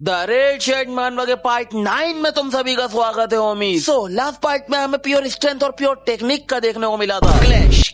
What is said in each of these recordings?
The red shade मानवा के part 9 में तुम सभी का स्वागत है उम्मीद। लास्ट पार्ट में हमें प्योर स्ट्रेंथ और प्योर टेक्निक का देखने को मिला था।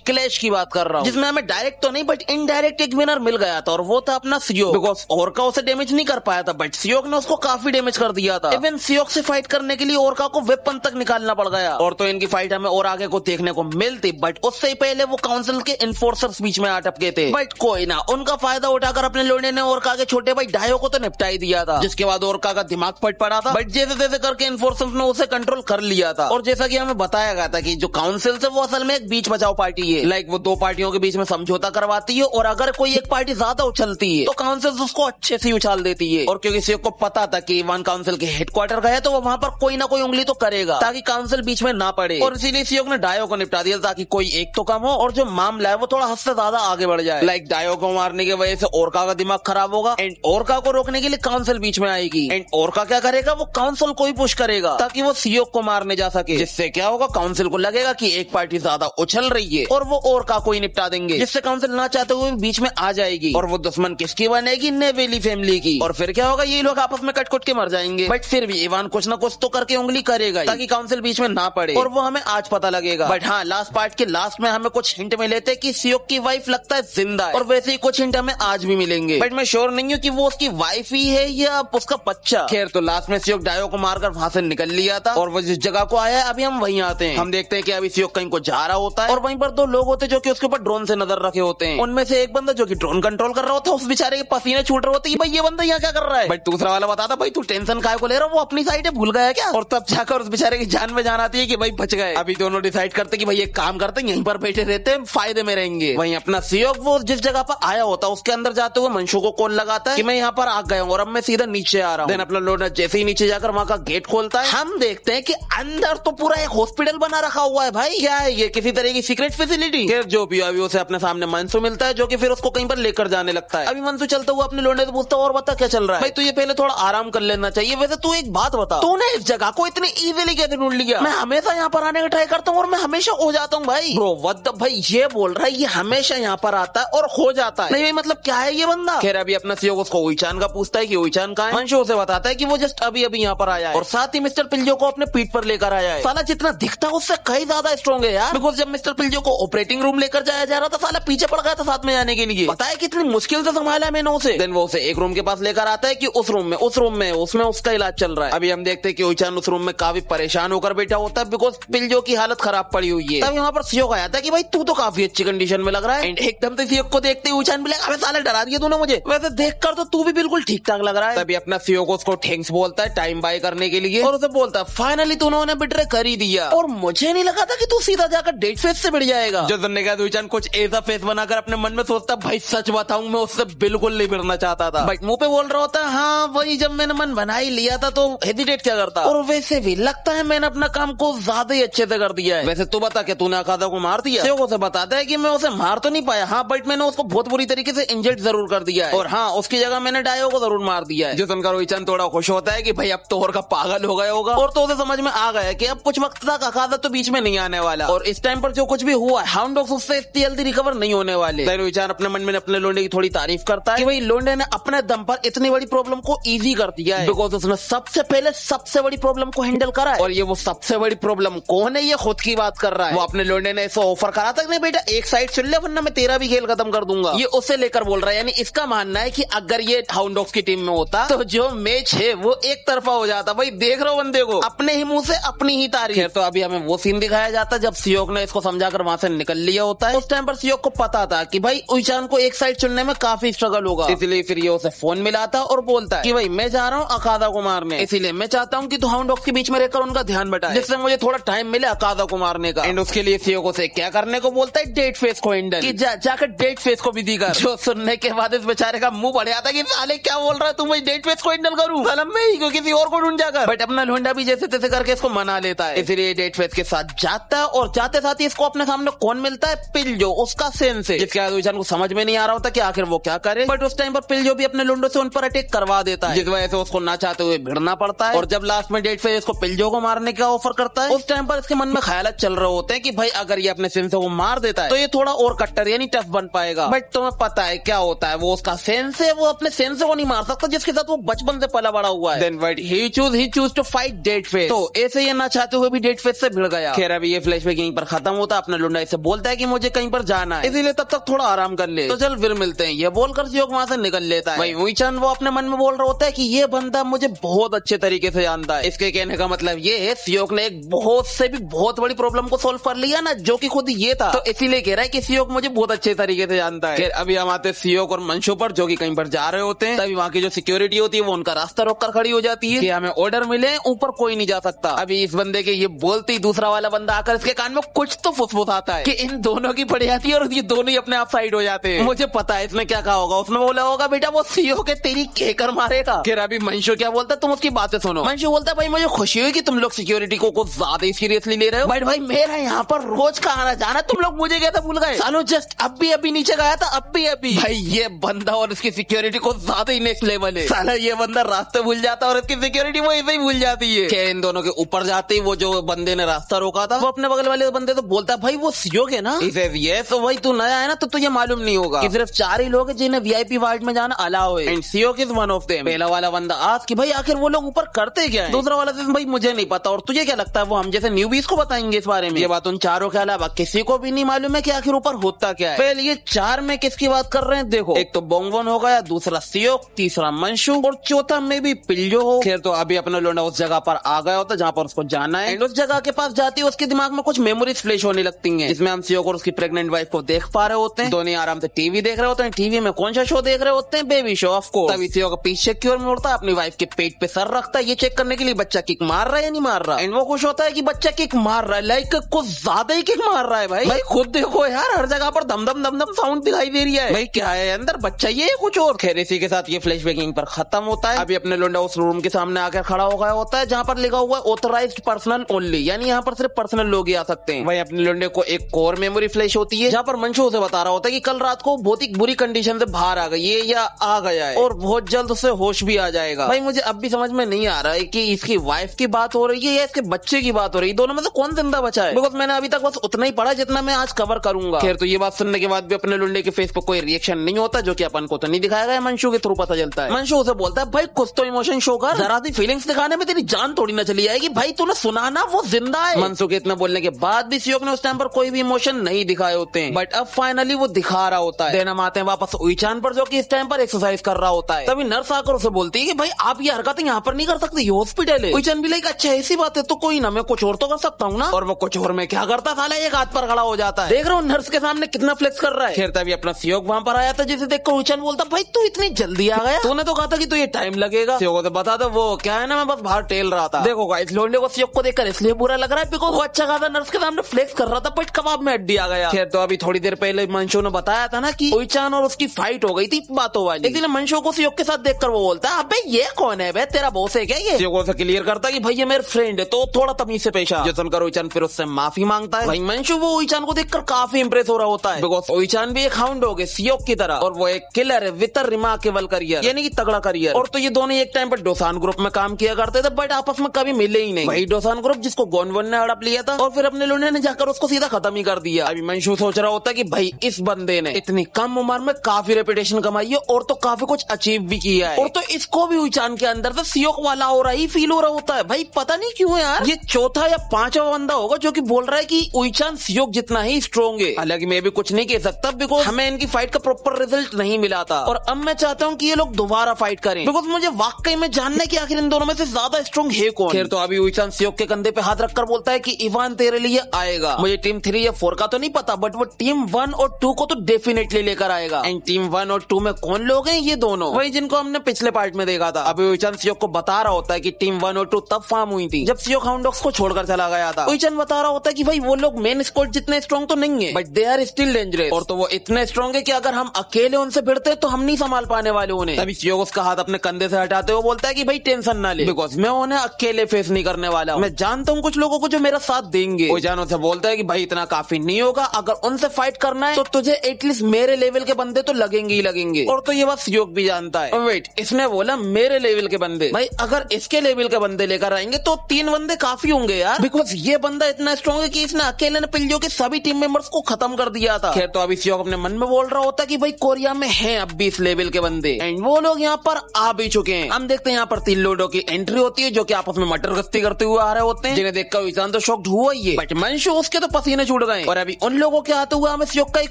क्लैश की बात कर रहा हूँ, जिसमें हमें डायरेक्ट तो नहीं बट इनडायरेक्ट एक विनर मिल गया था और वो था अपना सियोक। बिकॉज ओरका उसे डैमेज नहीं कर पाया था बट सियोक ने उसको काफी डैमेज कर दिया था। इवन सियोक से फाइट करने के लिए ओरका को वेपन तक निकालना पड़ गया। और तो इनकी फाइट हमें और आगे को देखने को मिलती बट उससे पहले वो काउंसिल के इन्फोर्सर्स बीच में अटक गए थे। बट कोई ना, उनका फायदा उठाकर अपने लोने ने ओरका के छोटे भाई डायो को तो निपटा ही दिया था, जिसके बाद ओरका का दिमाग फट पड़ा था। बट जैसे जैसे करके इन्फोर्सर्स ने उसे कंट्रोल कर लिया था। और जैसा कि हमें बताया गया था कि जो काउंसिल है वो असल में एक बीच बचाओ पार्टी है। लाइक वो दो पार्टियों के बीच में समझौता करवाती है और अगर कोई एक पार्टी ज्यादा उछलती है तो काउंसिल उसको अच्छे से उछाल देती है। और क्योंकि सियोक को पता था कि वन काउंसिल के हेडक्वार्टर गए तो वो वहां पर कोई ना कोई उंगली तो करेगा ताकि काउंसिल बीच में ना पड़े। और इसीलिए सियोक ने डायो को निपटा दिया ताकि कोई एक तो कम हो और जो मामला है वो थोड़ा हद से ज्यादा आगे बढ़ जाए। लाइक डायो को मारने की वजह से ओरका का दिमाग खराब होगा एंड ओरका को रोकने के लिए काउंसिल बीच में आएगी एंड ओरका क्या करेगा, वो काउंसिल को ही पुश करेगा ताकि वो सियोक को मारने जा सके। जिससे क्या होगा, काउंसिल को लगेगा कि एक पार्टी ज्यादा उछल रही है और वो ओरका को ही निपटा देंगे, जिससे काउंसिल ना चाहते हुए बीच में आ जाएगी। और वो दुश्मन किसकी बनेगी, नेवेली फैमिली की। और फिर क्या होगा, ये लोग आपस में कट के मर जाएंगे। बट फिर भी इवान कुछ ना कुछ तो करके उंगली करेगा ताकि काउंसिल बीच में ना पड़े और वो हमें आज पता लगेगा। बट हाँ, लास्ट पार्ट के लास्ट में हमें कुछ हिंट मिले थे कि सियोक की वाइफ लगता है जिंदा है और वैसे ही कुछ हिंट हमें आज भी मिलेंगे। बट मैं श्योर नहीं हूँ कि वो उसकी वाइफ ही है या उसका बच्चा। खैर, तो लास्ट में सियोक डायो को मारकर वहां से निकल लिया था और वो जिस जगह को आया है अभी हम वहीं आते हैं। हम देखते हैं कि अभी सियोक कहीं को जा रहा होता है और वहीं पर दो लोग होते हैं जो कि उसके ऊपर ड्रोन से नजर रखे होते हैं। उनमें से एक बंदा जो कि ड्रोन कंट्रोल कर रहा होता है, उस बेचारे के पसीने छूट रहे होते हैं, भाई ये बंदा यहाँ क्या कर रहा है। बट दूसरा वाला बताता, भाई तू टेंशन काहे को ले रहा है, वो अपनी साइड है, भूल गया क्या। और तब जाकर उस बेचारे की जान में जान आती है कि भाई बच गए। अभी दोनों डिसाइड करते कि भाई एक काम करते हैं, यहीं पर बैठे रहते हैं, फायदे में रहेंगे। वहीं अपना सियोक वो जिस जगह पर आया होता है उसके अंदर जाते हुए मंशू को कॉल लगाता है कि मैं यहाँ पर आ गया हूँ और अब मैं सीधा नीचे आ रहा हूँ। देन अपना लोडर जैसे ही नीचे जाकर वहाँ का गेट खोलता है, हम देखते हैं कि अंदर तो पूरा एक हॉस्पिटल बना रखा हुआ है। भाई क्या है ये, किसी तरह की सीक्रेट फैसिलिटी। फिर जो भी अभी उसे अपने सामने मंशू मिलता है जो कि फिर उसको कहीं पर लेकर जाने लगता है। अभी मंशू चलता हुआ अपने लोडे से पूछता है, और बता क्या चल रहा है। भाई तुझे पहले थोड़ा आराम कर लेना चाहिए। वैसे तू एक बात बता, तूने इस जगह को इतनी इजीली कैसे ढूंढ लिया। मैं हमेशा यहाँ पर आने का ट्राई करता हूँ और मैं हमेशा हो जाता हूँ। भाई ब्रो व्हाट भाई ये बोल रहा है ये हमेशा यहाँ पर आता है और हो जाता है। नहीं मतलब क्या है ये बंदा। खैर अभी अपना सियोक उसको उईचान का पूछता है कि उईचान कहाँ है। मंशू उसे बताता है कि वो जस्ट अभी यहाँ पर आया है और साथ ही मिस्टर पिल्जो को अपने पीठ पर लेकर आया है। साला जितना दिखता है उससे कहीं ज्यादा स्ट्रॉन्ग है यार। बिकॉज जब मिस्टर पिल्जो को ऑपरेटिंग रूम लेकर जाया जा रहा था, साला पीछे पड़ गया था साथ में जाने के लिए। पता है कितनी मुश्किल से संभाला मैंने उसे। देन वो उसे एक रूम के पास लेकर आता है कि उस रूम में उसमें उसका इलाज चल रहा है। अभी हम देखते हैं कि उईचान उस रूम में काफी परेशान होकर बैठा होता है बिकॉज पिल्जो की हालत खराब पड़ी हुई है। तब यहाँ पर सियोक आया था कि भाई तू तो काफी अच्छी कंडीशन में लग रहा है। एकदम से सियोक को देखते ही उईचान भी लगा, अबे साले डरा दिया तूने मुझे, वैसे देखकर तो तू भी बिल्कुल ठीक ठाक लग रहा है। तभी अपना सियोक उसको थैंक्स बोलता है टाइम बाय करने के लिए और उसे बोलता है फाइनली तूने उन्हें बिट्रे कर ही दिया और मुझे नहीं लगा था कि तू सीधा जाकर डेट फेस से बढ़ जाएगा। जो सुनने का उईचान कुछ ऐसा फेस बनाकर अपने मन में सोचता, भाई सच बताऊं मैं उससे बिल्कुल नहीं भिड़ना चाहता था। बट मुंह पे बोल रहा होता है हाँ वही, जब मैंने मन बना ही लिया था तो हेजिटेट क्या करता। और वैसे भी लगता है मैंने अपना काम को ज्यादा ही अच्छे से कर दिया है। वैसे तू बता क्या तूने अकादा को मार दिया। सियोक उसे बताता है कि मैं उसे मार तो नहीं पाया, हाँ बट मैंने उसको बहुत बुरी तरीके से इंजर्ड जरूर कर दिया है और हाँ उसकी जगह मैंने डायो को जरूर मार दिया है। जो सुनकर उईचान थोड़ा खुश होता है कि भाई अब तो ओरका पागल हो गया होगा और तो उसे समझ में आ गया कि अब कुछ वक्त तक अकादा तो बीच में नहीं आने वाला और इस टाइम पर जो कुछ भी हुआ है हाउंड डॉग्स उससे इतनी जल्दी रिकवर नहीं होने वाले। उईचान अपने मन में अपने लोंडे की थोड़ी तारीफ करता है कि भाई लोंडे ने अपने दम पर इतनी बड़ी प्रॉब्लम को इजी कर दिया है बिकॉज उसने सबसे पहले सबसे बड़ी प्रॉब्लम को हैंडल करा है। और ये वो सबसे बड़ी प्रॉब्लम कौन है, ये खुद की बात कर रहा है। वो अपने लोंडे ने ऐसा ऑफर करा था कि बेटा एक साइड चुन ले वरना मैं तेरा भी खेल खत्म कर दूंगा। ये उसे लेकर बोल रहा है, यानी इसका मानना है कि अगर ये हाउंड डॉग्स की टीम में होता तो जो मैच है वो एक तरफा हो जाता। भाई देख रहे हो बंदे को, अपने ही मुंह से अपनी ही तारीफ। तो अभी हमें वो सीन दिखाया जाता है जब सियोक ने इसको समझाकर वहां से निकल लिया होता है। उस टाइम पर सियोक को पता था कि भाई उईचान को एक साइड चुनने में काफी स्ट्रगल होगा, इसलिए फिर ये उसे फोन मिलाता और बोलता है कि भाई मैं जा रहा हूँ अकादा को मारने, इसीलिए मैं चाहता हूँ कि तू हाउंड डॉग्स के बीच में रहकर उनका ध्यान बटाए जिससे मुझे थोड़ा टाइम मिले अकादा को मारने का। एंड उसके लिए सियोक उसे क्या करने को बोलता है, डेट फेस को हैंडल कि जाकर डेट फेस को भी दिखा। जो सुनने के बाद इस बेचारे का मुंह बढ़ जाता कि साले क्या बोल रहा है तू, मैं डेट फेस को हैंडल करूँ, मैं ही किसी और को ढूंढ जाकर। बट अपना लोंडा भी जैसे तैसे करके इसको मना लेता है, इसलिए डेट फेस के साथ जाता है और जाते साथ ही इसको अपने सामने कौन मिलता है, पिल्जो, उसका सेंस है, जिसके बाद उईचान को समझ में नहीं आ रहा होता कि आखिर वो क्या करे। बट उस टाइम पर पिल्जो भी अपने लोंडो से उन पर अटैक करवा देता है जिस वजह से उसको ना चाहते हुए भिड़ना पड़ता है। और जब लास्ट में डेट फेस इसको पिल्जो को मारने का ऑफर करता है उस टाइम पर इसके मन में ख्यालात चल रहे होते हैं कि भाई अगर ये अपने सेंस को मार देता है तो ये थोड़ा और कट्टर यानी टफ बन पाएगा। बट तुम्हें पता है क्या होता है, वो उसका सेंस है, वो अपने सेंस को नहीं मार सकता जिसके साथ वो वो बचपन से पला बड़ा हुआ है। Then what he choose to fight dead face. तो ऐसे ये ना चाहते हुए भी डेड फेस से भिड़ गया। खैर अभी ये फ्लैशबैक यहीं पर खत्म होता। अपना लुंडा इसे बोलता है कि मुझे कहीं पर जाना है, इसीलिए तब तक थोड़ा आराम कर ले। तो चल फिर मिलते हैं, ये बोलकर सियोक वहाँ से निकल लेता है। भाई उईचान वो अपने मन में बोल रहा होता है कि ये बंदा मुझे बहुत अच्छे तरीके से जानता है। इसके कहने का मतलब ये है सियोक ने एक बहुत बड़ी प्रॉब्लम को सोल्व कर लिया ना, जो कि खुद ये था। तो इसीलिए कह रहा है कि सियोक मुझे बहुत अच्छे तरीके से जानता है। अभी हम आते सियोक और मंशो पर, जो कि कहीं पर जा रहे होते हैं। तभी वहाँ की जो सिक्योरिटी होती है वो उनका रास्ता रोककर खड़ी हो जाती है कि हमें ऑर्डर मिले, ऊपर कोई नहीं जा सकता। अभी इस बंदे के ये बोलते ही दूसरा वाला बंदा आकर इसके कान में कुछ तो फुसफुसाता है कि इन दोनों की पड़ जाती है और ये दोनों ही अपने आप साइड हो जाते हैं। मुझे पता है इसने क्या कहा होगा। उसने बोला होगा बेटा वो सियोक है तेरी केकर मारेगा। फिर अभी मंशो क्या बोलता है, तुम उसकी बातें सुनो। मंशो बोलता है भाई मुझे खुशी हुई कि तुम लोग सिक्योरिटी को कुछ ज्यादा सीरियसली ले रहे हो। बट भाई मेरा यहाँ पर रोज का आना जाना, तुम लोग मुझे कहते भूल गए। सालो जस्ट अभी नीचे गया था, अभी भाई ये बंदा और इसकी सिक्योरिटी को ज्यादा ही नेक्स्ट लेवल है। साला ये बंदा रास्ते भूल जाता है और इसकी सिक्योरिटी वो ऐसे ही भूल जाती है। क्या इन दोनों के ऊपर जाते ही वो जो बंदे ने रास्ता रोका था वो अपने बगल वाले बंदे तो बोलता है भाई वो सियोक है ना। ये तो भाई तू नया है ना तो तुझे मालूम नहीं होगा कि सिर्फ 4 ही लोग हैं जिन्हें वीआईपी वार्ड में जाना अलाउ है, and Seok is one of them. पहला वाला बंदा आज कि भाई आखिर वो लोग ऊपर करते क्या है। दूसरा वाला भाई मुझे नहीं पता, और तुझे क्या लगता है वो हम जैसे न्यूबीज को बताएंगे इस बारे में। ये बात उन चारों के अलावा किसी को भी नहीं मालूम है कि आखिर ऊपर होता क्या है। पहले ये 4 में किसकी बात कर रहे हैं देखो, एक तो बोंगवन हो गया, दूसरा सियोक, तीसरा मंशू और चौथा में भी पिल्यो हो। खैर तो अभी अपना लोंडा उस जगह पर आ गया होता जहाँ पर उसको जाना है, एंड उस जगह के पास जाती है उसके दिमाग में कुछ मेमोरीज फ्लैश होने लगती हैं, जिसमें हम सियोक और उसकी प्रेग्नेंट वाइफ को देख पा रहे होते हैं। दोनों आराम से टीवी देख रहे होते हैं। टीवी में कौन सा शो देख रहे होते हैं, बेबी शो ऑफ कोर्स। तभी सियोक पीछे की ओर मुड़ता है, अपनी वाइफ के पेट पे सर रखता है ये चेक करने के लिए बच्चा किक मार रहा है या नहीं मार रहा, एंड वो खुश होता है कि बच्चा किक मार रहा है, लाइक कुछ ज्यादा ही किक मार रहा है। भाई खुद देखो यार, हर जगह पर दम दम साउंड दिखाई दे रही है। भाई क्या है अंदर, बच्चा ये है कुछ और। खैर इसी के साथ ये फ्लैशबैक यहीं पर खत्म होता है। अभी अपने लोंडा उस रूम के सामने आकर खड़ा हो गया होता है जहाँ पर लिखा हुआ है ऑथराइज्ड पर्सनल ओनली, यानी यहाँ पर सिर्फ पर्सनल लोग ही आ सकते हैं। वहीं अपने लोंडे को एक कोर मेमोरी फ्लैश होती है जहाँ पर मंशू उसे बता रहा होता है कि कल रात को बहुत ही बुरी कंडीशन से बाहर आ गई है या आ गया है और बहुत जल्द उसे होश भी आ जाएगा। भाई मुझे अब भी समझ में नहीं आ रहा है कि इसकी वाइफ की बात हो रही है या इसके बच्चे की बात हो रही है, दोनों में से कौन जिंदा बचा है। बिकॉज मैंने अभी तक बस उतना ही पढ़ा जितना मैं आज कवर करूंगा। खैर तो ये बात सुनने के बाद भी अपने लुंडे के फेस पर कोई रिएक्शन नहीं होता, जो कि अपन को तो नहीं दिखाया गया, मंशू के थ्रू पता चलता है। मंशू उसे बोलता है भाई कुछ तो इमोशन शो कर, जरा सी फीलिंग्स दिखाने में तेरी जान थोड़ी ना चली आएगी। भाई तूने सुना ना वो जिंदा है। मंशू के इतना बोलने के बाद भी सियोक ने उस टाइम पर कोई भी इमोशन नहीं दिखाए होते हैं, बट अब फाइनली वो दिखा रहा होता है। देन हम आते हैं वापस उईचान पर, जो कि इस टाइम पर एक्सरसाइज कर रहा होता है। तभी नर्स आकर उसे बोलती है कि भाई आप ये हरकतें यहाँ पर नहीं कर सकते, ये हॉस्पिटल है। उईचान भी लाइक अच्छा ऐसी बात है तो कोई ना, मैं कुछ और तो कर सकता हूँ ना। और वो कुछ और में क्या करता था, एक हाथ पर खड़ा हो जाता है। देख रहा हूँ नर्स के सामने कितना फ्लेक्स कर रहा है। खैर तभी अपना सियोक वहाँ पर आया था, जिसे देखकर उईचान बोलता भाई तू इतनी जल्दी आ गया, तूने तो कहा था कि तुझे टाइम लगेगा। सियोक को बता दो वो क्या है ना, मैं बस बाहर टेल रहा था। देखो गाइस लोंडे को सियोक को देखकर इसलिए बुरा लग रहा है बिकॉज वो अच्छा खासा नर्स के सामने फ्लेक्स कर रहा था, बट कबाब में हड्डी आ गया। खैर तो अभी थोड़ी देर पहले मंशो ने बताया था ना कि उईचान और उसकी फाइट हो गई थी बातों वाली, इसलिए मंशो को सियोक के साथ देखकर वो बोलता है अबे ये कौन है बे, तेरा बॉस है क्या ये। सियोक उसे क्लियर करता है कि भाई ये मेरे फ्रेंड है, तो थोड़ा तमीज से पेश आ। जो सुनकर उईचान फिर उससे माफी मांगता है। भाई मंशो वो उईचान को देखकर काफी इंप्रेस हो रहा होता है बिकॉज उईचान भी एक हाउंड हो गए सियोक की तरह, और वो एक किलर है विद रिमार्केबल करियर, यानी कि तगड़ा करियर। और तो ये दोनों एक टाइम पर डोसान ग्रुप में काम किया करते थे, बट आपस में कभी मिले ही नहीं। वही डोसान ग्रुप जिसको गोनवन ने हड़प लिया था और फिर अपने लोंडे ने जाकर उसको सीधा खत्म ही कर दिया। अभी मंशू सोच रहा होता है कि भाई इस बंदे ने इतनी कम उम्र में काफी रेपुटेशन कमाई है और तो काफी कुछ अचीव भी किया है, और तो इसको भी उईचान के अंदर से सियोक वाला हो रहा ही फील हो रहा होता है। भाई पता नहीं क्यों यार, ये चौथा या 5वां बंदा होगा जो कि बोल रहा है कि उईचान सियोक जितना ही स्ट्रॉन्ग है। हालांकि मैं भी कुछ नहीं कह सकता बिकॉज हमें इनकी फाइट का प्रॉपर रिजल्ट नहीं मिला था, और अब मैं चाहता हूँ कि ये लोग दोबारा फाइट करें बिकॉज मुझे वाकई में जानना है कि आखिर इन दोनों में से ज्यादा स्ट्रॉन्ग है कौन। खैर तो अभी उईचान सियोक के कंधे पे हाथ रखकर बोलता है कि इवान तेरे लिए आएगा। मुझे टीम 3 या 4 का तो नहीं पता, बट वो टीम 1 और 2 को तो डेफिनेटली लेकर आएगा। एंड टीम 1 और 2 में कौन लोग हैं, ये दोनों वही जिनको हमने पिछले पार्ट में देखा था। अभी उईचान सियोक को बता रहा होता है कि टीम 1 और 2 तब फॉर्म हुई थी जब सियोक हाउंडॉग्स को छोड़कर चला गया था। उईचान बता रहा होता है कि भाई वो लोग मेन स्क्वाड जितने स्ट्रॉन्ग तो नहीं है, but they are still dangerous, और तो वो इतने स्ट्रॉन्ग है कि अगर हम अकेले उनसे भिड़ते तो हम नहीं संभाल पाने वाले उन्हें। तभी सियोक उसका हाथ अपने कंधे से हटाते हुए बोलता है कि भाई टेंशन ना ले बिकॉज मैं उन्हें अकेले फेस नहीं करने वाला हूं। मैं जानता हूँ कुछ लोगों को जो मेरा साथ देंगे। उईचान उनसे बोलता है कि भाई इतना काफी नहीं होगा, अगर उनसे फाइट करना है तो तुझे एटलीस्ट मेरे लेवल के बंदे तो लगेंगे ही लगेंगे, और तो ये बात सियोक भी जानता है। वेट, इसने बोला मेरे लेवल के बंदे, भाई अगर इसके लेवल के बंदे लेकर आएंगे तो 3 बंदे काफी होंगे यार, बिकॉज ये बंदा इतना स्ट्रॉन्ग है कि इसने अकेले ने पिल्लियों के सभी टीम मेंबर्स को खत्म कर दिया था। खैर तो अभी सियोक अपने मन में बोल रहा होता कि भाई कोरिया में है अब भी इस लेवल के बंदे, एंड वो लोग यहाँ पर आ भी चुके हैं। हम देखते हैं यहाँ पर 3 लोगों की एंट्री होती है जो कि आपस में मटर गश्ती करते हुए आ रहे होते हैं, जिन्हें देखकर विजान तो शॉक्ड हुआ ही है, बट मंशु उसके तो पसीने छूट गए। और अभी उन लोगों के आते हुए हमें सियोक का एक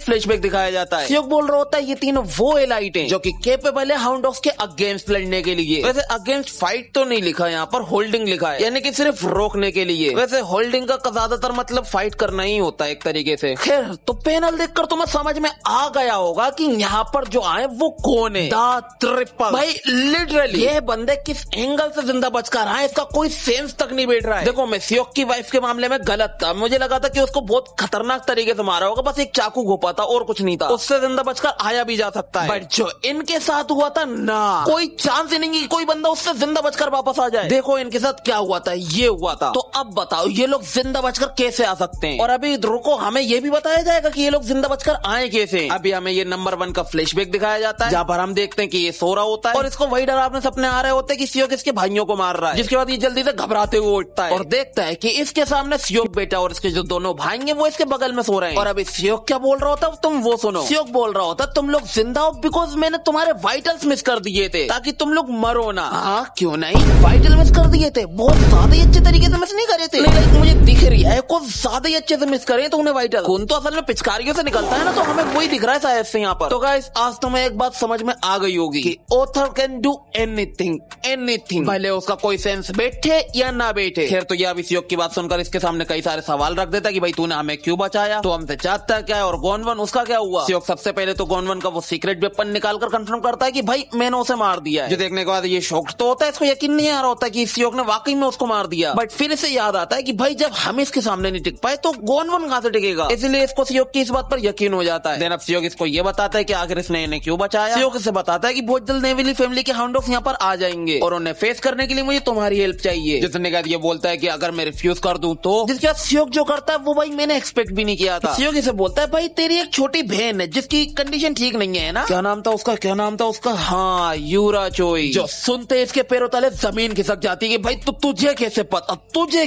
फ्लैशबैक दिखाया जाता है। सियोक बोल रहा होता है ये तीनों वो एलाइट हैं जो कि कैपेबल है हाउंड डॉग्स के अगेंस्ट लड़ने के लिए। वैसे अगेंस्ट फाइट तो नहीं लिखा, यहाँ पर होल्डिंग लिखा है, यानी कि सिर्फ रोकने के लिए। वैसे होल्डिंग का ज्यादातर मतलब फाइट करना ही होता है एक तरीके से। खैर, तो पैनल देखकर तुम्हें समझ में आ गया होगा कि यहाँ पर जो आए वो कौन है। The triple. भाई लिटरली ये बंदे किस एंगल से जिंदा बचकर आए इसका कोई सेंस तक नहीं बैठ रहा है। देखो, मैं सियोक की वाइफ के मामले में गलत था, मुझे लगा था कि उसको बहुत खतरनाक तरीके से मारा होगा, बस एक चाकू घोपा था और कुछ नहीं था, उससे जिंदा बचकर आया भी जा सकता है। बट जो इनके साथ हुआ था ना, कोई चांस ही नहीं कि कोई बंदा उससे जिंदा बचकर वापस आ जाए। देखो इनके साथ क्या हुआ था, ये हुआ था। तो अब बताओ ये लोग जिंदा बचकर कैसे आ सकते हैं। और अभी रुको, हमें ये भी बताया जाएगा कि ये लोग जिंदा बचकर आए कैसे। अभी हमें ये नंबर 1 का फ्लैशबैक दिखाया जाता है जहाँ पर हम देखते हैं कि ये सो रहा होता है और इसको वही डरावने सपने आ रहे होते हैं कि सियोक इसके भाइयों को मार रहा है। जिसके बाद ये जल्दी से घबराते हुए उठता है और देखता है कि इसके सामने सियोक बेटा और इसके जो दोनों भाई हैं वो इसके बगल में सो रहे हैं। और अभी सियोक क्या बोल रहा होता है तुम वो सुनो। सियोक बोल रहा होता तुम लोग जिंदा हो बिकॉज मैंने तुम्हारे वाइटल्स मिस कर दिए थे ताकि तुम लोग मरो ना। हाँ क्यों नहीं, वाइटल मिस कर दिए थे, बहुत ज्यादा ही अच्छे तरीके से मिस नहीं करे थे, लेकिन मुझे दिख रही है कुछ ज्यादा ही अच्छे से मिस करे तुमने वाइटल। खून तो असल में पिचकारियों से निकलता है ना, तो हमें वही दिख रहा है शायद से यहाँ पर। तो गाइस आज तुम्हें एक बात समझ में आ गई होगी कि author can do anything anything, भले उसका कोई सेंस बैठे या ना बैठे। खैर, तो ये अभी सियोक की बात सुनकर इसके सामने कई सारे सवाल रख देता कि भाई तूने हमें क्यों बचाया, तो हमसे चाहता क्या है और गोनवन उसका क्या हुआ। सियोक सबसे पहले तो गोनवन का वो सीक्रेट वेपन निकालकर कंफर्म करता है कि भाई मैंने उसे मार दिया है। जो देखने के बाद ये शॉक्ड तो होता है, इसको यकीन नहीं आ रहा होता कि सियोक ने वाकई में उसको मार दिया। बट फिर इसे याद आता है कि भाई जब हम इसके सामने नहीं टिक पाए तो गोनवन कहां से टिकेगा, इसलिए इसको सियोक की इस बात पर यकीन हो जाता है। देन अब सियोक इसको ये बताता है कि आखिर इसने इन्हें क्यों बचाया। सियोक इसे बताता है कि बहुत जल्द नेविली फैमिली के हाउंड डॉग्स यहाँ पर आ जाएंगे और उन्हें फेस करने के लिए मुझे तुम्हारी हेल्प चाहिए। जिसने कहा ये बोलता है कि अगर मैं रिफ्यूज कर दूं तो, जिसके बाद सियोक जो करता है वो भाई मैंने एक्सपेक्ट भी नहीं किया था। सियोक इसे बोलता है भाई तेरी एक छोटी बहन है जिसकी कंडीशन ठीक नहीं है ना, क्या नाम था उसका, हाँ यूरा चोई। जो सुनते इसके पैरों तले जमीन खिसक जाती है भाई तुझे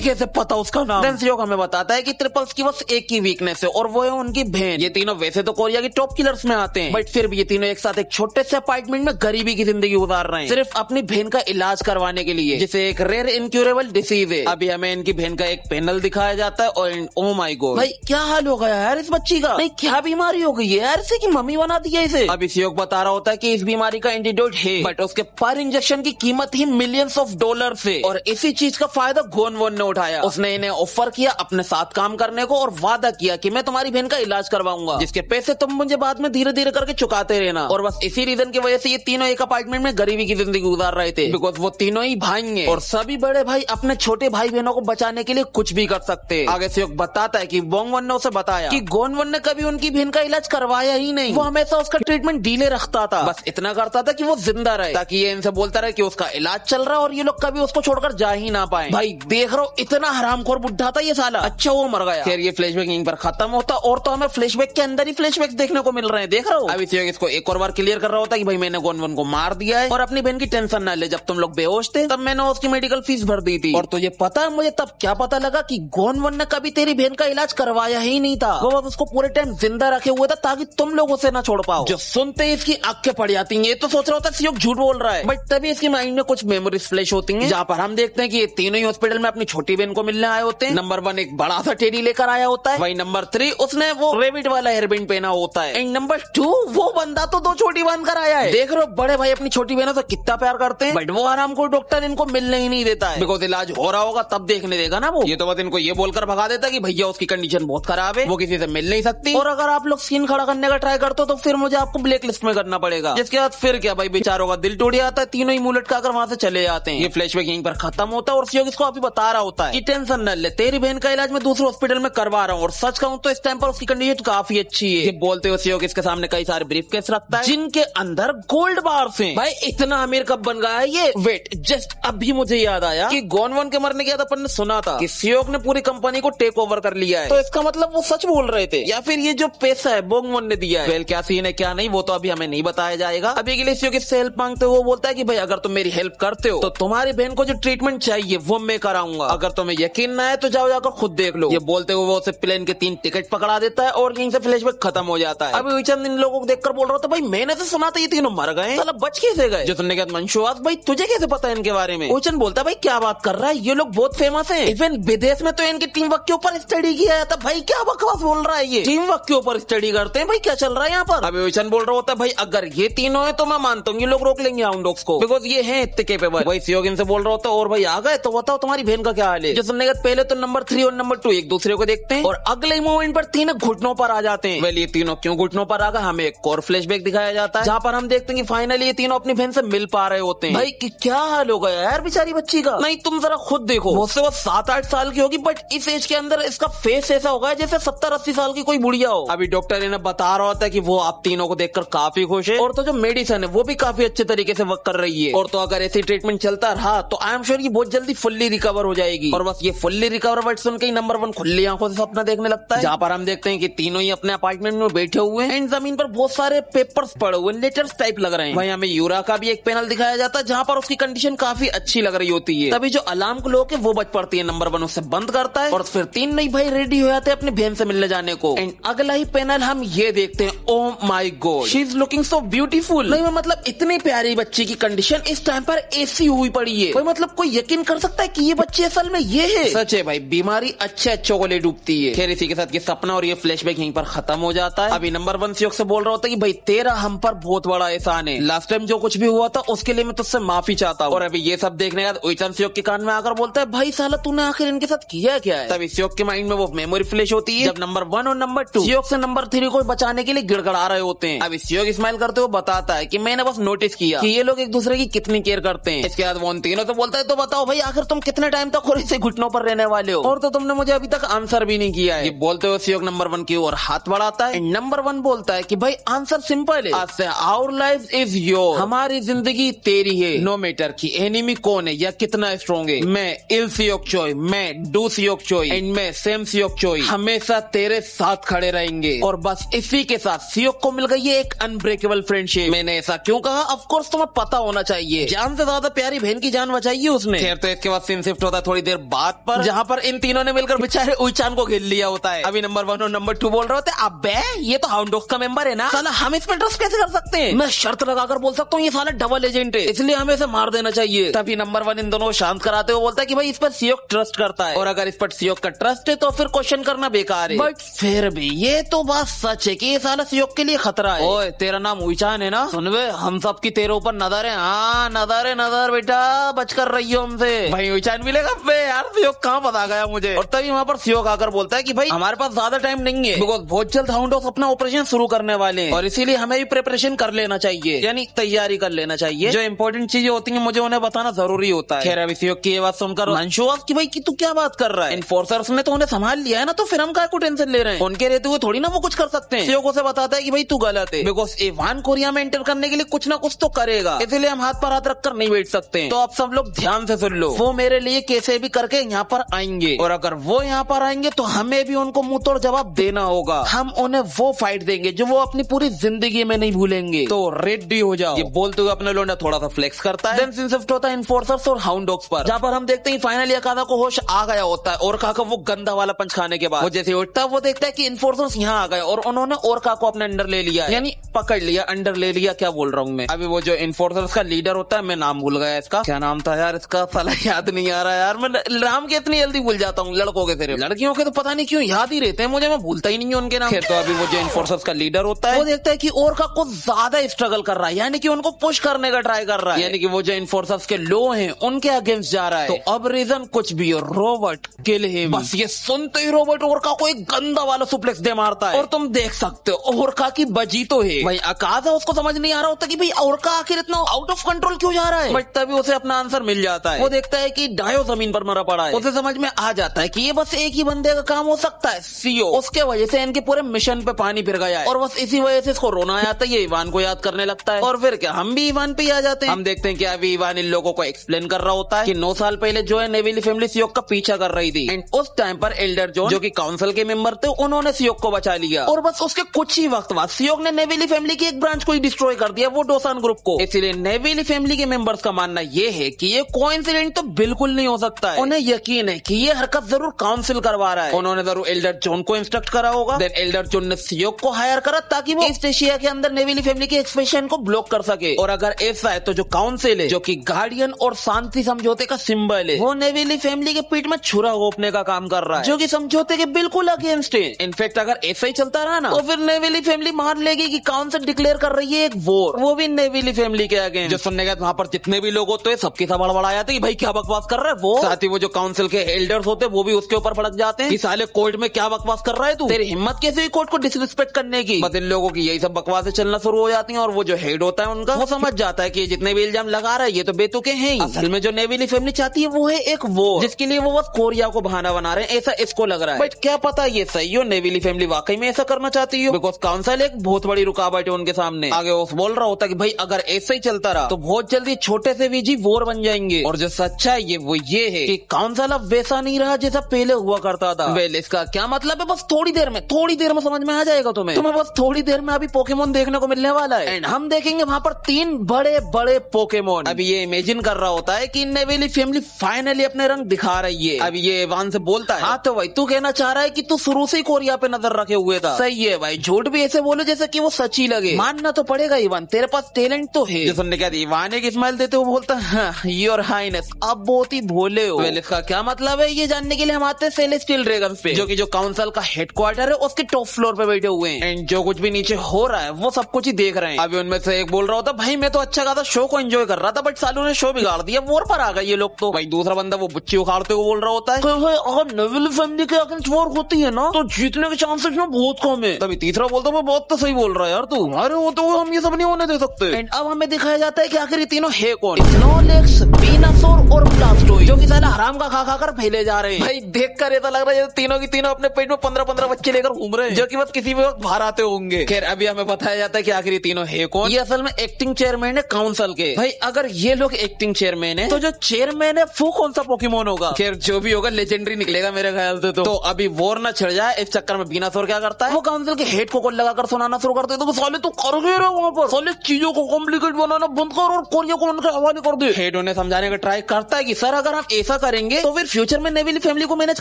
कैसे पता उसका नाम। देन सियोक हमें बताता है कि ट्रिपल्स की बस एक ही वीकनेस है और वो है उनकी बहन। ये तीनों वैसे तो कोरिया की टॉप किलर्स में आते हैं, बट फिर भी ये तीनों एक साथ एक छोटे से अपार्टमेंट में गरीबी की जिंदगी गुजार रहे हैं सिर्फ अपनी बहन का इलाज करवाने के लिए, जिसे एक रेयर इनक्यूरेबल डिसीज है। अभी हमें इनकी बहन का एक पैनल दिखाया जाता है और ओ माय गॉड भाई क्या हाल हो गया यार इस बच्ची का, नहीं क्या बीमारी हो गई है यार इसे की मम्मी बना दी है इसे। अभी सियोक बता रहा होता है कि इस बीमारी का एंटीडोट है, बट उसके पर इंजेक्शन की कीमत ही मिलियंस ऑफ डॉलर है और इसी चीज का फायदा गोनवन ने उठाया। उसने इन्हें ऑफर किया अपने साथ काम करने को और वादा किया कि मैं तुम्हारी बहन का इलाज करवाऊंगा, जिसके पैसे तुम मुझे बाद में धीरे धीरे करके चुकाते रहना। और बस इसी रीजन की वजह से ये तीनों एक अपार्टमेंट में गरीबी की जिंदगी गुजार रहे थे, बिकॉज वो तीनों ही भाई हैं और सभी बड़े भाई अपने छोटे भाई बहनों को बचाने के लिए कुछ भी कर सकते। आगे सियोक बताता है कि बोंगवन ने उसे बताया कि गोनवन ने कभी उनकी बहन का इलाज करवाया ही नहीं, वो हमेशा उसका ट्रीटमेंट डीले रखता था, बस इतना करता था कि वो जिंदा रहे ताकि ये इनसे बोलता रहे कि उसका इलाज चल रहा है और ये लोग कभी उसको छोड़कर जा ही ना पाए। भाई देख रहा हो इतना हरामखोर बुढ़ा था ये साला, अच्छा वो मर गया। खैर ये फ्लैशबैक यहीं पर खत्म होता और तो हमें फ्लैशबैक के अंदर ही फ्लैशबैक देखने को मिल रहे हैं, देख रहा हूँ। अभी सियोक इसको एक और बार क्लियर कर रहा होता है कि भाई मैंने गोनवन को मार दिया है और अपनी बहन की टेंशन ना ले, जब तुम लोग बेहोश थे तब मैंने उसकी मेडिकल फीस भर दी थी। और तुझे पता है मुझे तब क्या पता लगा कि गोनवन ने कभी तेरी बहन का इलाज करवाया ही नहीं था, वो बस उसको पूरे टाइम जिंदा रखे हुए था ताकि तुम लोग उसे ना छोड़ पाओ। जो सुनते ही इसकी आंखें पड़ जाती हैं, ये तो सोच रहा होता है सियोक झूठ बोल रहा है, बट तभी इसकी माइंड में कुछ मेमोरीज फ्लैश होती हैं जहाँ पर हम देखते हैं कि ये तीनों ही हॉस्पिटल में अपनी छोटी बहन को मिलने आए होते हैं। नंबर 1 एक बड़ा सा टेडी लेकर आया होता है, वही नंबर 3 उसने वो रेबिट वाला हेयरबैंड पहना होता है, एंड नंबर 2 वो बंदा तो 2 छोटी बांध कर आया है। देख रहे हो बड़े भाई अपनी छोटी बहनों से कितना प्यार करते हैं, बट वो आराम को डॉक्टर इनको मिलने ही नहीं देता है, बिकॉज इलाज हो रहा होगा तब देखने देगा ना वो। ये तो बस इनको ये बोलकर भगा देता है कि भैया उसकी कंडीशन बहुत खराब है, वो किसी से मिल नहीं सकती और अगर आप लोग सीन खड़ा करने का ट्राई करते हो तो फिर मुझे आपको ब्लैक लिस्ट में करना पड़ेगा। जिसके बाद फिर क्या भाई बेचारों का दिल टूट जाता है, तीनों ही मुंह लटकाकर वहां से चले जाते हैं। ये फ्लैशबैक यहीं पर खत्म होता है और सियोक इसको अभी बता रहा होता है कि टेंशन न ले, तेरी बहन का इलाज मैं दूसरे हॉस्पिटल में करवा रहा हूँ और सच कहूँ तो इस टाइम पर उसकी कंडीशन काफी अच्छी है। ये बोलते हुए सियोक इसके सामने कई सारे ब्रीफकेस रखता है जिनके अंदर गोल्ड बार्स हैं। भाई इतना अमीर कब बन गया है ये। वेट जस्ट अभी मुझे याद आया कि गोनवन के मरने के बाद अपन ने सुना था कि सियोक ने पूरी कंपनी को टेक ओवर कर लिया है, तो इसका मतलब वो सच बोल रहे थे या फिर ये जो पैसा है बोंगवन ने दिया है। वेल क्या सीन है क्या नहीं वो तो अभी हमें नहीं बताया जाएगा। अभी के लिए सियोक इससे हेल्प मांगते हुए वो बोलता है कि भाई अगर तुम मेरी हेल्प करते हो तो तुम्हारी बहन को जो ट्रीटमेंट चाहिए वो मैं कराऊंगा, अगर तुम्हें यकीन ना है तो जाओ जाकर खुद देख लो। ये बोलते हुए वो उसे प्लेन के 3 टिकट पकड़ा देता है और यहीं से फ्लैशबैक खत्म हो जाता है। अभी विचंद इन लोगों को देखकर बोल रहा था भाई मैंने तो सुना था ये तीनों मर गए, साला बच कैसे कैसे गए? जो सुनने के बाद मंशुआस भाई तुझे कैसे पता है इनके बारे में? ओचन बोलता भाई क्या बात कर रहा है, ये लोग बहुत फेमस हैं, इवन विदेश में तो इनके टीम वर्क के ऊपर स्टडी किया जाता। भाई क्या बकवास बोल रहा है ये, टीम वर्क के ऊपर स्टडी करते हैं भाई, क्या चल रहा है यहाँ पर? अभी ओचन बोल रहा होता है भाई अगर ये तीनों है तो मैं मानता हूँ ये लोग रोक लेंगे हाउंड डॉग्स को, बिकॉज ये है इतने केपेबल। भाई सियोगिन से बोल रहा होता है और भाई आ गए तो बताओ तुम्हारी बहन का क्या हाल है? जो सुनने के बाद पहले तो नंबर 3 और नंबर 2 एक दूसरे को देखते हैं और अगले मोमेंट पर तीनों घुटनों पर आ जाते हैं। वेल ये तीनों क्यों घुटनों पर आ गए, हमें एक और फ्लैशबैक दिखाया जाता है जहाँ पर हम देखते हैं कि फाइनली ये तीनों अपनी बहन से मिल पा रहे होते हैं। भाई कि क्या हाल हो गया यार बेचारी बच्ची का। नहीं तुम जरा खुद देखो, मुझसे वो 7-8 साल की होगी बट इस एज के अंदर इसका फेस ऐसा होगा जैसे 70-80 साल की कोई बुढ़िया हो। अभी डॉक्टर इन्हें बता रहा होता है कि वो आप तीनों को देखकर काफी खुश है और तो जो मेडिसिन है वो भी काफी अच्छे तरीके से वर्क कर रही है और तो अगर ऐसी ट्रीटमेंट चलता रहा तो आई एम श्योर ये बहुत जल्दी फुल्ली रिकवर हो जाएगी। और बस ये फुल्ली रिकवर वर्ड सुन के नंबर 1 खुली आंखों से सपना देखने लगता है, जहाँ पर हम देखते हैं कि तीनों ही अपने अपार्टमेंट में बैठे हुए हैं एंड जमीन पर बहुत सारे पेपर्स पड़े हुए लेटर्स टाइप लग रहे हैं। वहीं हमें यूरा का भी एक पैनल दिखाया जाता है जहाँ पर उसकी कंडीशन काफी अच्छी लग रही होती है। तभी जो अलार्म क्लॉक है वो बज पड़ती है, नंबर 1 उससे बंद करता है और फिर 3 नई भाई रेडी हो जाते हैं अपनी बहन से मिलने जाने को। एंड अगला ही पैनल हम ये देखते हैं, oh my God she is looking so beautiful. नहीं मतलब इतनी प्यारी बच्ची की कंडीशन इस टाइम पर ऐसी हुई पड़ी है, कोई मतलब कोई यकीन कर सकता है कि ये बच्ची असल में ये है? सच है भाई, बीमारी अच्छे अच्छों को ले डूबती है। खैर इसी के साथ ये सपना और ये फ्लैशबैक यहीं पर खत्म हो जाता है। अभी नंबर 1 सियोक से बोल रहा होता है कि भाई तेरा हम पर बहुत बड़ा एहसान है, लास्ट टाइम जो कुछ भी हुआ था उसके लिए मैं तुझसे माफी चाहता हूँ। और अभी ये सब देखने के बाद ओइचान सियोक के कान में आकर बोलता है भाई साला तूने आखिर इनके साथ किया क्या है? तभी सियोक के माइंड में वो मेमोरी फ्लैश होती है जब नंबर 1 और नंबर 2 सियोक से नंबर 3 को बचाने के लिए गिड़गड़ा रहे होते हैं। अभी सियोक स्माइल करते हुए बताता है कि मैंने बस नोटिस किया कि ये लोग एक दूसरे की कितनी केयर करते हैं। इसके बाद वो उन तीनों से बोलता है तो बताओ भाई आखिर तुम कितने टाइम तक और इसे घुटनों पर रहने वाले हो, और तो तुमने मुझे अभी तक आंसर भी नहीं किया है। ये बोलते हुए सियोक नंबर 1 की ओर हाथ बढ़ाता है। नंबर 1 बोलता है कि भाई आंसर सिंपल है, आज से आवर लाइफ इज योर, हमारी जिंदगी तेरी है, नो मैटर कि एनिमी कौन है या कितना स्ट्रॉन्ग है। मैं इल सियोक चोई, मैं डू सियोक चोई एंड मैं सेम सियोक चोई हमेशा तेरे साथ खड़े रहेंगे। और बस इसी के साथ सियोक को मिल गई है एक अनब्रेकेबल फ्रेंडशिप। मैंने ऐसा क्यों कहा, ऑफ कोर्स तुम्हें पता होना चाहिए, जान से ज्यादा प्यारी बहन की जान बचाई है उसने। खैर तो इसके बाद सीन शिफ्ट होता है थोड़ी देर बाद पर, जहाँ पर इन तीनों ने मिलकर बेचारे उइचान को घेर लिया होता है। अभी नंबर 1 और नंबर 2 बोल रहे होते हैं अबे ये तो हाउंड डॉग्स का मेंबर है ना, साला हम इस पे ट्रस्ट कैसे कर सकते हैं? मैं शर्त लगाकर बोल सकता हूँ ये साला डबल एजेंट है, इसलिए हमें इसे मार देना चाहिए। तभी नंबर 1 इन दोनों को शांत कराते हुए बोलता है कि भाई इस पर सियोक ट्रस्ट करता है और अगर इस पर सियोक का ट्रस्ट है तो फिर क्वेश्चन करना बेकार है। बट फिर भी ये तो बात सच है कि ये साला सियोक के लिए खतरा है। ओए तेरा नाम उइचान है ना, सुन बे हम सब की तेरे ऊपर नजर है। हाँ नजर बेटा, बच कर रही हो हमसे। भाई उइचान मिलेगा बे यार, सियोक कहाँ पता गया मुझे। और तभी वहाँ पर सियोक आकर बोलता है कि भाई हमारे पास ज्यादा टाइम नहीं है, बिकॉज बहुत जल्द हाउंड डॉग्स अपना ऑपरेशन शुरू करने वाले हैं और इसीलिए हमें भी प्रिपरेशन कर लेना चाहिए, यानी तैयारी कर लेना चाहिए। जो इंपॉर्टेंट चीजें होती है मुझे उन्हें बताना जरूरी होता है। खैर अभी सियोक की ये बात सुनकर मंशुआस की भाई कि तू क्या बात कर रहा है, इन्फोर्सर्स ने तो उन्हें संभाल लिया है ना, तो फिर हम क्या को टेंशन ले रहे हैं, उनके रहते हुए थोड़ी ना वो कुछ कर सकते हैं। सियोक उसे बताता है कि भाई तू गलत है, बिकॉज इवान कोरिया में एंटर करने के लिए कुछ ना कुछ तो करेगा, इसलिए हम हाथ पर हाथ रखकर नहीं बैठ सकते। तो आप सब लोग ध्यान से सुन लो, वो मेरे लिए कैसे भी करके यहाँ पर आएंगे और अगर वो यहाँ पर आएंगे तो हमें भी उनको मुंह तोड़ जवाब देना होगा। हम उन्हें वो फाइट देंगे जो वो अपनी पूरी जिंदगी में नहीं भूलेंगे, तो रेडी हो जाओ। ये बोलते हुए अपने लोंडा थोड़ा सा फ्लेक्स करता है। देन सीन शिफ्ट होता है इन्फोर्सर्स और हाउंड डॉग्स पर, जहाँ पर हम देखते हैं फाइनली अकादा को होश आ गया होता है और काका वो गंदा वाला पंच खाने के बाद वो जैसे उठता है वो देखता है कि इन्फोर्सर्स यहाँ आ गए और उन्होंने और को अपने अंडर ले लिया, यानी पकड़ लिया, अंडर ले लिया, क्या बोल रहा हूँ मैं। अभी वो जो इन्फोर्सर्स का लीडर होता है, मैं नाम भूल गया इसका, क्या नाम था यार इसका, साला याद नहीं आ रहा यार, मैं नाम के इतनी जल्दी भूल जाता हूँ, लड़कों के सिर्फ, लड़कियों के तो पता नहीं क्यों याद ही रहते हैं मुझे, मैं भूलता ही नहीं हूँ उनके नाम। तो अभी वो जो इन्फोर्सर्स का लीडर होता है वो देखता है कि और का कुछ ज्यादा स्ट्रगल कर रहा है, यानी कि उनको पुश करने का ट्राई कर रहा है, यानी कि वो जो इन्फोर्सर्स के लो हैं उनके अगेंस्ट जा रहा है। तो अब रीजन कुछ भी हो, रॉबर्ट किल हिम। बस ये सुनते ही रॉबर्ट ओरका को एक गंदा वाला सुप्लेक्स दे मारता है और तुम देख सकते हो ओरका की बजी तो है भाई। अकादा उसको समझ नहीं आ रहा होता कि भाई ओरका आखिर इतना आउट ऑफ कंट्रोल क्यों जा रहा है, बट तभी उसे अपना आंसर मिल जाता है। वो देखता है कि डायो जमीन पर मरा पड़ा है, उसे समझ में आ जाता है कि ये बस एक ही बंदे का काम हो सकता है, सीओ। उसके वजह से इनके पूरे मिशन पे पानी फिर गया है और बस इसी वजह से इसको रोना आता है। ये इवान को याद करने लगता है और फिर क्या हम भी इवान पे आ जाते हैं। हम देखते हैं कि अभी इवान इन लोगों को एक्सप्लेन कर रहा होता है कि 9 साल पहले जो है नेविली फैमिली सियोक का पीछा कर रही थी एंड उस टाइम पर एल्डर जॉन जो कि काउंसिल के मेंबर थे उन्होंने सियोक को बचा लिया और बस उसके कुछ ही वक्त बाद सियोक ने नेविली फैमिली की एक ब्रांच को ही डिस्ट्रॉय कर दिया, वो डोसान ग्रुप को। इसलिए नेविली फैमिली के मेंबर्स का मानना ये है कि ये कोइंसिडेंट तो बिल्कुल नहीं हो सकता है। उन्हें यकीन है कि ये हरकत जरूर काउंसिल करवा रहा है। उन्होंने जरूर एल्डर जॉन को इंस्ट्रक्ट करा होगा। देन एल्डर जॉन ने सियोक को हायर करा ताकि वो ईस्ट एशिया के अंदर नेविली फैमिली के एक्सपेंशन को ब्लॉक कर सके। सके। और अगर ऐसा है तो जो काउंसिल है, जो कि गार्डियन और शांति समझौते का सिंबल है, वो नेविली फैमिली के पीठ में छुरा घोंपने का काम कर रहा है, जो कि समझौते के बिल्कुल अगेंस्ट है। इनफैक्ट अगर ऐसा ही चलता रहा ना, तो फिर नेविली फैमिली मान लेगी कि काउंसिल डिक्लेयर कर रही है एक वॉर, वो भी नेविली फैमिली के अगेंस्ट। जो सुनने के बाद वहाँ पर जितने भी लोग होते हैं सबके सब बड़बड़ा जाते हैं कि भाई क्या बकवास कर रहा है वो। साथ ही वो जो काउंसिल के एल्डर्स होते हैं वो भी उसके ऊपर भड़क जाते हैं कि साले कोर्ट में क्या बकवास कर रहा है तू, तेरी हिम्मत कैसे हुई कोर्ट को डिसरिस्पेक्ट करने की। बस इन लोगों की यही सब बकवासें चलना शुरू हो जाती हैं और वो जो हेड होता है उनका, वो समझ जाता है कि जितने भी इल्जाम लगा रहा है ये तो बेतुके हैं ही। असल में जो नेविली फैमिली चाहती है वो है एक वॉर, जिसके लिए वो बस कोरिया को बहाना बना रहे हैं, ऐसा इसको लग रहा है। बट क्या पता ये सही हो, नेविली फैमिली वाकई में ऐसा करना चाहती हो, बिकॉज काउंसिल एक बहुत बड़ी रुकावट है उनके सामने। आगे वो बोल रहा होता है कि भाई अगर ऐसा ही चलता रहा तो बहुत जल्दी छोटे से भी जी वॉर बन जाएंगे। और जो सच्चाई है वो ये है कि काउंसिल अब वैसा नहीं रहा जैसा पहले हुआ करता था। वेल इसका क्या मतलब है, बस थोड़ी देर में समझ में आ जाएगा तुम्हें बस थोड़ी देर में अभी पोकेमोन देखने को मिलने वाला है एंड हम देखेंगे वहाँ पर 3 बड़े बड़े पोकेमोन। अभी ये इमेजिन कर रहा होता है कि नेविली फैमिली फाइनली अपने रंग दिखा रही है। अभी ये इवान से बोलता है, हाँ तो भाई तू कहना चाह रहा है कि तू शुरू से ही कोरिया पे नजर रखे हुए था। सही है भाई, झूठ भी ऐसे बोलो जैसे कि वो सच ही लगे। मानना तो पड़ेगा इवान, तेरे पास टैलेंट तो है। सुनने के बाद इवान एक स्माइल देते हुए बोलता है, योर हाइनेस आप बहुत ही भोले हो। वेल इसका क्या मतलब है, ये जानने के लिए हम आते हैं सेलेस्टियल ड्रैगन्स पे, जो कि जो काउंसिल का हेडक्वार्टर है उसके टॉप फ्लोर पे बैठे हुए हैं एंड जो कुछ भी नीचे हो रहा है वो सब कुछ ही देख रहे हैं। अभी उनमें से एक बोल रहा होता, भाई मैं तो अच्छा खासा शो को एंजॉय कर रहा था बट सालों ने शो बिगाड़ दिया, वॉर पर आ गए ये लोग। तो भाई दूसरा बंदा वो बुच्ची उखाड़ते हुए बोल रहा होता है, अगर नेविली फैमिली के अगेंस्ट वॉर होती है ना तो जीतने के चांसेस ना बहुत कम है। तभी तीसरा बोलता है, बहुत तो सही बोल रहा है यार तू, अरे वो तो हम ये सब नहीं होने दे सकते। एंड अब हमें दिखाया जाता है कि आखिर ये तीनों है कौन, स्नोलेक्स, बीनासोर और ब्लास्टोइड, जो कि साला हराम का खा कर फैले जा रहे हैं। भाई देखकर ऐसा लग रहा है तीनों की तीनों अपने पेट में 15-15 बच्चे लेकर घूम रहे हैं, जो कि बस किसी भी वक्त बाहर आते होंगे। खैर अभी हमें बताया जाता है कि आखिर ये तीनों है कौन। ये असल में एक्टिंग चेयरमैन है काउंसिल के। भाई अगर ये लोग एक्टिंग चेयरमैन है तो जो चेयरमैन है वो कौन सा पोकेमोन होगा। खैर जो भी होगा लेजेंडरी निकलेगा मेरे ख्याल से। तो अभी वॉर न छिड़ जाए इस चक्कर में बीनासोर क्या करता है, वो काउंसिल के हेड को लगाकर सुनाना शुरू करते। तो साले तू कर गए रहा वहाँ पर, साले चीजों को कॉम्प्लिकेट बनाना बंद कर और कोरिया को उनके हवाले कर दे। हेड उन्हें समझाने का ट्राई करता है कि सर अगर हम ऐसा करेंगे तो फिर फ्यूचर में नेविली फैमिली को मैनेज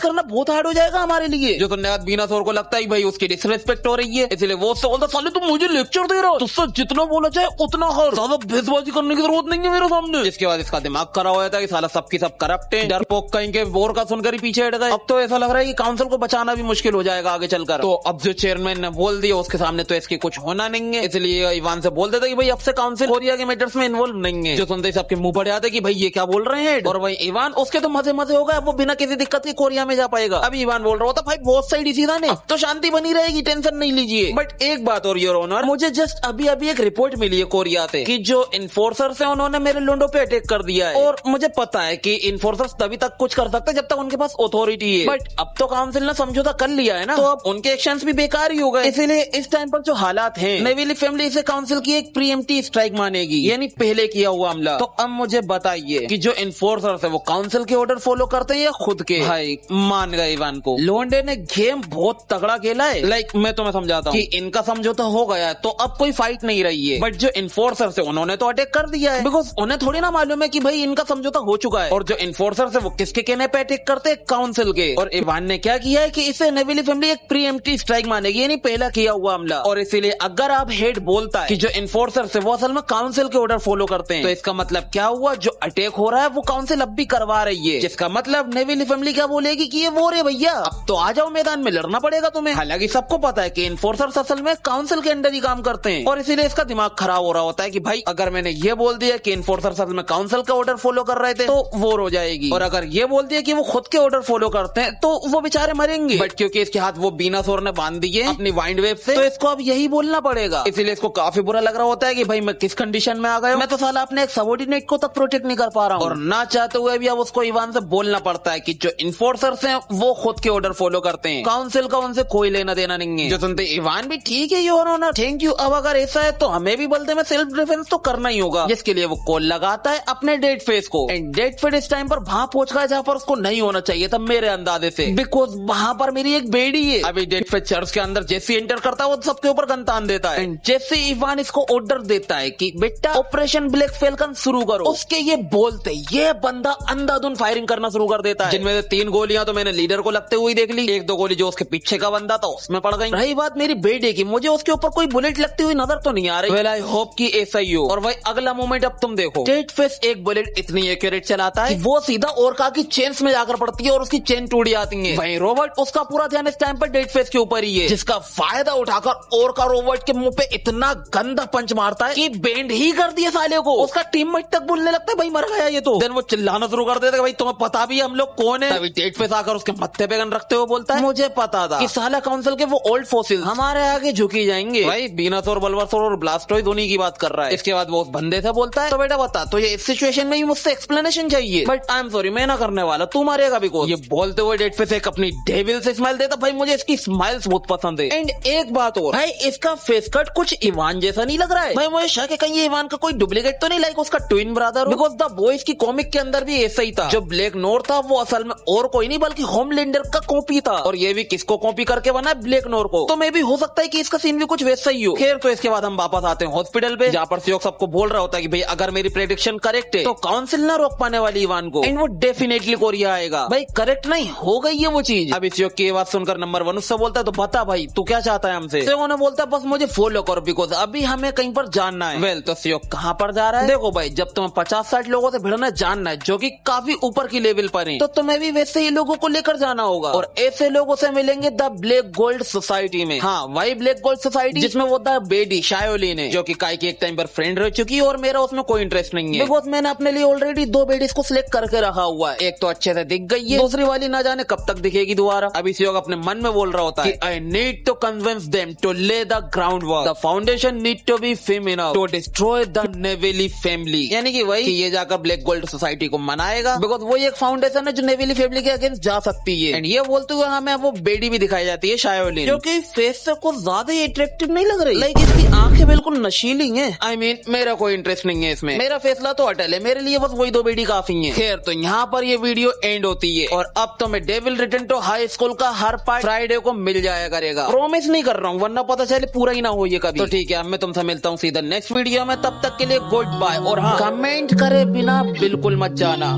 करना बहुत हार्ड हो जाएगा हमारे लिए। जो तुमने आज बीनासोर को लगता है भाई उसकी डिसरेस्पेक्ट हो रही है, इसलिए वो बोलता साले तुम मुझे लेक्चर दे रहा हो, तुझसे जितना बोला जाए उतना हर, ज्यादा भेदभाजी करने की जरूरत नहीं है मेरे सामने। इसके बाद इसका दिमाग खराब हो जाता है कि साला सबकी सब करप्ट है, डरपोक कहीं के वॉर का सुनकर ही पीछे हट गए। अब तो ऐसा लग रहा है कि काउंसिल को बचाना भी मुश्किल हो जाएगा आगे चलकर। तो अब जो चेयरमैन ने बोल दिया उसके सामने तो इसके कुछ होना नहीं है, इसलिए इवान से बोल देता कि भाई अब से काउंसिल कोरिया के मैटर्स में इन्वॉल्व नहीं है। जो सुनते ही सबके मुंह पड़ जाते कि भाई ये क्या बोल रहे हैं। और भाई इवान उसके तो मजे मजे होगा, वो बिना किसी दिक्कत के कोरिया में जा पाएगा। अभी इवान बोल रहा होता भाई बहुत सही डिसीजन है, अब तो शांति बनी रहेगी, टेंशन नहीं लीजिए। बट एक बात और योर ऑनर, मुझे जस्ट अभी एक रिपोर्ट मिली है कोरिया से कि जो इन्फोर्सर्स हैं उन्होंने मेरे लोंडो पे अटैक कर दिया है। और मुझे पता है कि इन्फोर्सर्स तभी तक कुछ कर सकते जब तक उनके पास अथॉरिटी है, बट अब तो काउंसिल ने समझौता कर लिया है ना, तो अब उनके एक्शंस भी बेकार ही हो गए। इसीलिए इस टाइम पर जो हालात हैं, नेविली फैमिली इसे काउंसिल की एक प्रीएम्प्टिव स्ट्राइक मानेगी, यानी पहले किया हुआ हमला। तो अब मुझे बताइए कि जो इन्फोर्सर्स है वो काउंसिल के ऑर्डर फॉलो करते हैं या खुद के। भाई मान गए इवान को, लोंडे ने गेम बहुत तगड़ा खेला है। लाइक मैं तुम्हें समझाता हूँ कि इनका समझौता हो गया है तो अब कोई फाइट नहीं रही है, बट जो इन्फोर्सर्स है उन्होंने तो अटैक कर दिया है, बिकॉज उन्हें थोड़ी ना मालूम है कि भाई इनका समझौता हो चुका है। और जो इन्फोर्सर्स है वो किसके कहने पे अटैक करते हैं, काउंसिल के। और इवान ने क्या किया है कि इसे नेविली फैमिली एक प्रीएम्प्टिव स्ट्राइक मानेगी, यानी पहला किया हुआ हमला। और इसीलिए अगर आप हेड बोलता है कि जो इन्फोर्सर्स है वो असल में काउंसिल के ऑर्डर फॉलो करते हैं, तो इसका मतलब क्या हुआ, जो अटैक हो रहा है वो काउंसिल अब भी करवा रही है, जिसका मतलब नेविली फैमिली क्या बोलेगी कि ये वो रे भैया अब तो आ जाओ मैदान में, लड़ना पड़ेगा तुम्हें। हालांकि सबको पता है कि इन्फोर्सर्स असल में काउंसिल के अंडर ही काम करते हैं, और इसीलिए इसका दिमाग खराब हो रहा होता है कि भाई अगर मैंने ये बोल दिया कि इन्फोर्सर्स असल में काउंसिल का ऑर्डर फॉलो कर रहे थे तो वॉर हो जाएगी, और अगर ये बोल दिया कि वो खुद के ऑर्डर फॉलो करते हैं तो वो बेचारे मरेंगे। बट क्योंकि इसके हाथ वो बीनासोर ने बांध दिए अपनी वाइंड वेव से, तो इसको अब यही बोलना पड़ेगा। इसीलिए इसको काफी बुरा लग रहा होता है कि भाई मैं किस कंडीशन में आ गया, मैं तो साला अपने एक सबऑर्डिनेट को तक प्रोटेक्ट नहीं कर पा रहा हूँ। और ना चाहते हुए भी अब उसको इवान से बोलना पड़ता है कि जो इन्फोर्सर्स हैं वो खुद के ऑर्डर फॉलो करते हैं, काउंसिल का उनसे कोई लेना देना नहीं है। जो सुनते इवान भी ठीक है योर ऑनर, थैंक यू, अब अगर ऐसा है तो हमें भी बदले में सेल्फ डिफेंस तो करना ही होगा, जिसके लिए वो कॉल लगाता है अपने डेड फेस को। एंड डेड फेस इस टाइम पर वहां पहुंच गया जहाँ पर उसको नहीं होना चाहिए था मेरे अंदाजे से, बिकॉज वहां पर मेरी एक बेड़ी है। अभी डेड फेस चर्च के अंदर जैसे एंटर करता है वो सबके ऊपर गन तान देता है। एंड जैसे इवान इसको ऑर्डर देता है कि बेटा ऑपरेशन ब्लैक फैल्कन शुरू करो, उसके ये बोलते ये बंदा अंधाधुन फायरिंग करना शुरू कर देता है, जिनमें से 3 गोलियां तो मैंने लीडर को लगते हुए देख ली, 1-2 गोली जो उसके पीछे का बंदा था उसमें पड़ गई। रही बात मेरी बेटे की, मुझे उसके ऊपर कोई बुलेट लगती हुई नजर तो नहीं आ रही। वेल आई होप कि ऐसा ही हो। और वही अगला मोमेंट अब तुम देखो, डेड फेस एक बुलेट इतनी एक्यूरेट चलाता है कि वो सीधा ओरका की चेन्स में जाकर पड़ती है और उसकी चेन टूट जाती है। वहीं रोबोट, उसका पूरा ध्यान इस टाइम पर डेड फेस के ऊपर ही है, जिसका फायदा उठाकर ओरका रोबोट के मुंह पे इतना गंदा पंच मारता है कि बेंड ही कर दिया साले को। उसका टीममेट तक बोलने लगता है भाई मर गया ये तो। देन वो चिल्लाना शुरू कर देता है भाई तुम्हें पता भी है हम लोग कौन है। तभी डेड फेस आकर उसके मत्थे पे गन रखते हुए बोलता है मुझे पता था कि साला काउंसिल के वो ओल्ड फोसिल हमारे आगे झुकी जाएंगे। भाई बीनासोर, बल्बासोर और ब्लास्टोइड उन्हीं की बात कर रहा है। इसके बाद वो उस बंदे से बोलता है तो बेटा बता, तो ये इस सिचुएशन में भी मुझसे एक्सप्लेनेशन चाहिए, बट आई एम सॉरी मैं ना करने वाला, तू मारेगा भी को। ये बोलते हुए डेड फेस एक अपनी डेविल से स्माइल देता। भाई मुझे इसकी स्माइल्स बहुत पसंद है। एंड एक बात और, भाई इसका फेस कट कुछ इवान जैसा नहीं लग रहा है। भाई मुझे शक है कहीं ये इवान का कोई डुप्लीकेट तो नहीं, लाइक उसका twin brother. Because the boys की कॉमिक के अंदर भी ऐसा ही था। जो ब्लैक नोर था वो असल में और कोई नहीं बल्कि होमलैंडर का कॉपी था, और ये भी किसको कॉपी करके बना, ब्लैक नोर को। तो मे भी हो सकता है कि इसका सीन भी कुछ वैसा ही हो। खैर तो इसके बाद हम वापस आते हैं हॉस्पिटल पे, जहाँ पर सियोक सबको बोल रहा होता है कि भाई अगर मेरी प्रेडिक्शन करेक्ट है तो काउंसिल ना रोक पाने वाली इवान को, एंड वो डेफिनेटली कोरिया आएगा। भाई करेक्ट नहीं हो गई है वो चीज। अभी सियोक की बात सुनकर नंबर 1 उससे बोलता है तो बता भाई तू क्या चाहता है हमसे। सियोक ने बोलता है बस मुझे फॉलो करो बिकॉज अभी हमें कहीं पर जानना है। वेल तो सियोक कहाँ पर जा रहा है? देखो भाई जब तुम्हें 50-60 लोगों से भिड़ना जानना है जो कि काफी ऊपर की लेवल पर है, तो तुम्हें भी वैसे ही लोगों को लेकर जाना होगा, और ऐसे लोगों से मिलेंगे द ब्लैक गोल्ड सोसाइटी में। हाँ वही ब्लैक गोल्ड सोसाइटी जिसमें वो द बेडी शायोलिन है, जो कि काई की एक टाइम पर फ्रेंड रह चुकी है, और मेरा उसमें कोई इंटरेस्ट नहीं है बिकॉज मैंने अपने लिए ऑलरेडी 2 बेडीज को सिलेक्ट करके रखा हुआ है। एक तो अच्छे से दिख गई है, दूसरी वाली ना जाने कब तक दिखेगी दोबारा। अभी सियोक अपने मन में बोल रहा होता है I need to convince them to lay the ground work, the foundation need to be firm enough to destroy the Neville family. यानी कि वही कि ये जाकर ब्लैक गोल्ड सोसाइटी को मनाएगा बिकॉज वो एक फाउंडेशन है जो नेवेली फैमिली के अगेंस्ट जा सकती है। एंड ये बोलते हुए हमें वो बेडी भी दिखाई जाती है शायोलिन, जो कि फेस से कुछ ज्यादा ही अट्रैक्टिव नहीं लग रही। लाइक इसकी आंखें बिल्कुल नशीली हैं। आई मीन मेरा कोई इंटरेस्ट नहीं है इसमें, मेरा फैसला तो अटल है, मेरे लिए बस वही 2 बेडी काफी है। खैर तो यहाँ पर ये वीडियो एंड होती है, और अब तो मैं devil return to high school का हर पार्ट फ्राइडे को मिल जाया करेगा। प्रॉमिस नहीं कर रहा हूँ वरना पता चले पूरा ही ना हो ये कभी। तो ठीक है अब मैं तुमसे मिलता हूँ सीधा नेक्स्ट वीडियो में, तब तक के लिए गुड बाय। और हाँ कमेंट करे बिना बिल्कुल मत जाना।